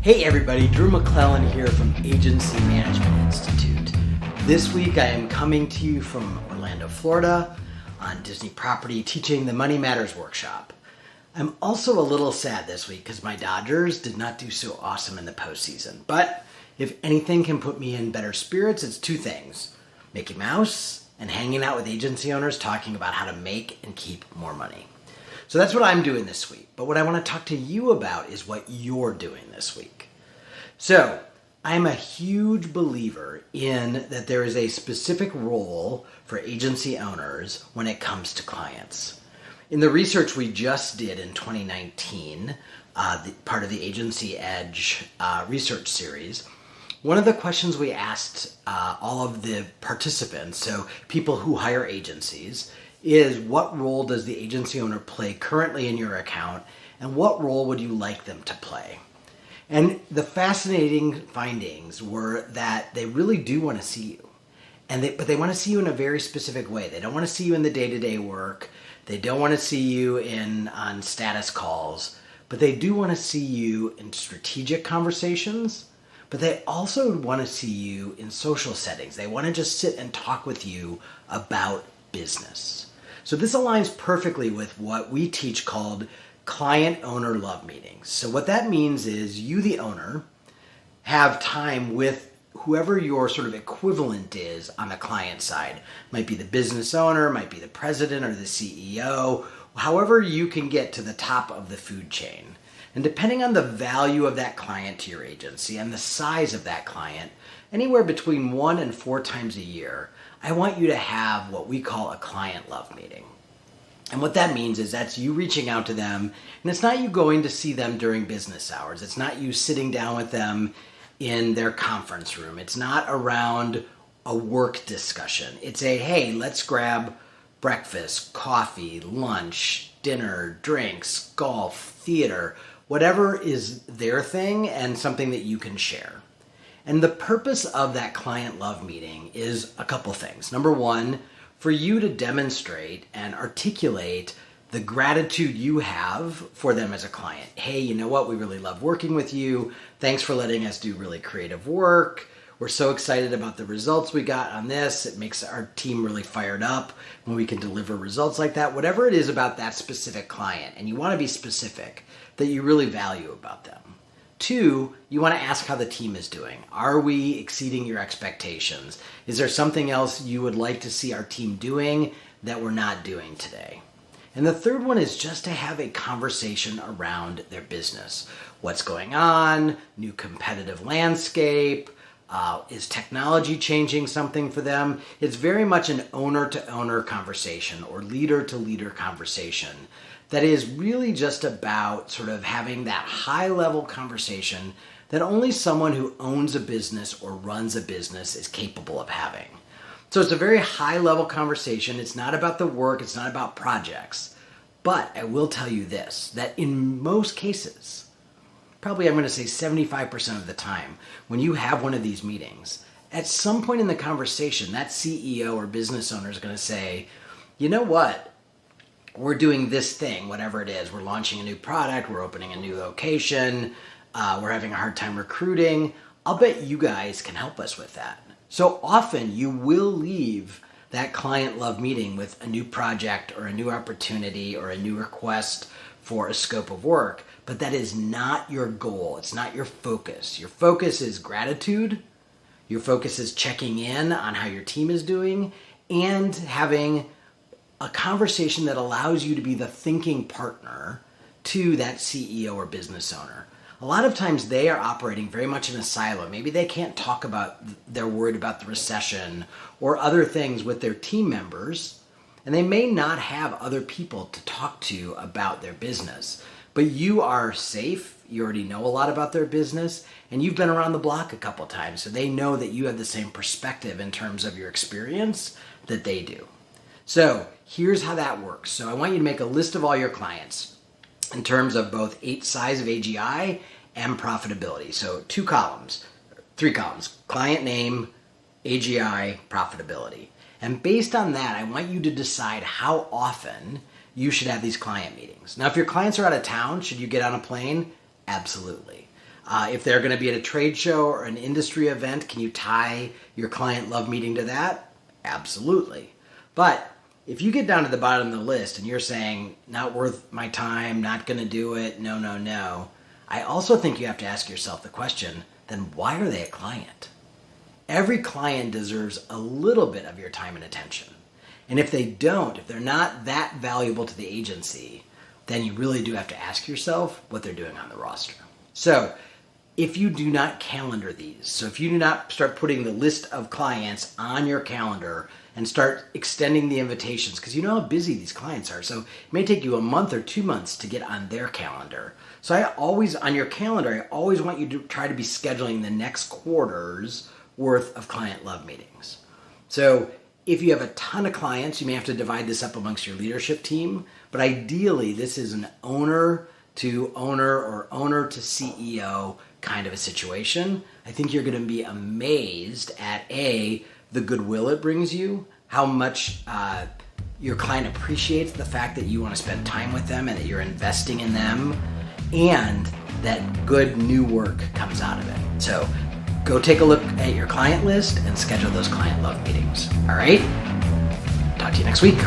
Hey everybody, Drew McClellan here from Agency Management Institute. This week I am coming to you from Orlando, Florida on Disney property teaching the Money Matters workshop. I'm also a little sad this week because my Dodgers did not do so awesome in the postseason. But if anything can put me in better spirits, it's two things: Mickey Mouse and hanging out with agency owners talking about how to make and keep more money. So that's what I'm doing this week. But what I want to talk to you about is what you're doing this week. So I'm a huge believer in that there is a specific role for agency owners when it comes to clients. In the research we just did in 2019, part of the Agency Edge research series, one of the questions we asked all of the participants, so people who hire agencies, is what role does the agency owner play currently in your account, and what role would you like them to play? And the fascinating findings were that they really do want to see you, but they want to see you in a very specific way. They don't want to see you in the day-to-day work. They don't want to see you on status calls, but they do want to see you in strategic conversations. But they also want to see you in social settings. They want to just sit and talk with you about business. So this aligns perfectly with what we teach called client-owner love meetings. So what that means is you, the owner, have time with whoever your sort of equivalent is on the client side. Might be the business owner, might be the president or the CEO, however you can get to the top of the food chain. And depending on the value of that client to your agency and the size of that client, anywhere between 1 and 4 times a year, I want you to have what we call a client love meeting. And what that means is that's you reaching out to them, and it's not you going to see them during business hours. It's not you sitting down with them in their conference room. It's not around a work discussion. It's hey, let's grab breakfast, coffee, lunch, dinner, drinks, golf, theater, whatever is their thing and something that you can share. And the purpose of that client love meeting is a couple things. Number one, for you to demonstrate and articulate the gratitude you have for them as a client. Hey, you know what? We really love working with you. Thanks for letting us do really creative work. We're so excited about the results we got on this. It makes our team really fired up when we can deliver results like that. Whatever it is about that specific client, and you want to be specific, that you really value about them. 2, you want to ask how the team is doing. Are we exceeding your expectations? Is there something else you would like to see our team doing that we're not doing today? And the third one is just to have a conversation around their business. What's going on? New competitive landscape? Is technology changing something for them? It's very much an owner-to-owner conversation or leader-to-leader conversation that is really just about sort of having that high-level conversation that only someone who owns a business or runs a business is capable of having. So it's a very high-level conversation. It's not about the work. It's not about projects. But I will tell you this, that in most cases, probably I'm going to say 75% of the time, when you have one of these meetings, at some point in the conversation, that CEO or business owner is going to say, you know what? We're doing this thing, whatever it is. We're launching a new product. We're opening a new location. We're having a hard time recruiting. I'll bet you guys can help us with that. So often you will leave that client love meeting with a new project or a new opportunity or a new request for a scope of work, but that is not your goal. It's not your focus. Your focus is gratitude. Your focus is checking in on how your team is doing and having a conversation that allows you to be the thinking partner to that CEO or business owner. A lot of times they are operating very much in a silo. Maybe they can't talk about, they're worried about the recession or other things with their team members, and they may not have other people to talk to about their business. But you are safe, you already know a lot about their business, and you've been around the block a couple times, so they know that you have the same perspective in terms of your experience that they do. So here's how that works. So I want you to make a list of all your clients in terms of both size of AGI and profitability. So 3 columns, client name, AGI, profitability. And based on that, I want you to decide how often you should have these client meetings. Now, if your clients are out of town, should you get on a plane? Absolutely. If they're going to be at a trade show or an industry event, can you tie your client love meeting to that? Absolutely. But if you get down to the bottom of the list and you're saying, not worth my time, not going to do it, no, no, no, I also think you have to ask yourself the question, then why are they a client? Every client deserves a little bit of your time and attention. And if they don't, if they're not that valuable to the agency, then you really do have to ask yourself what they're doing on the roster. So if you do not calendar these, so if you do not start putting the list of clients on your calendar and start extending the invitations, because you know how busy these clients are. So it may take you a month or 2 months to get on their calendar. So I always, on your calendar, I always want you to try to be scheduling the next quarter's worth of client love meetings. So if you have a ton of clients, you may have to divide this up amongst your leadership team, but ideally this is an owner to owner or owner to CEO kind of a situation. I think you're going to be amazed at the goodwill it brings you, how much your client appreciates the fact that you want to spend time with them and that you're investing in them, and that good new work comes out of it. So go take a look at your client list and schedule those client love meetings. All right? Talk to you next week.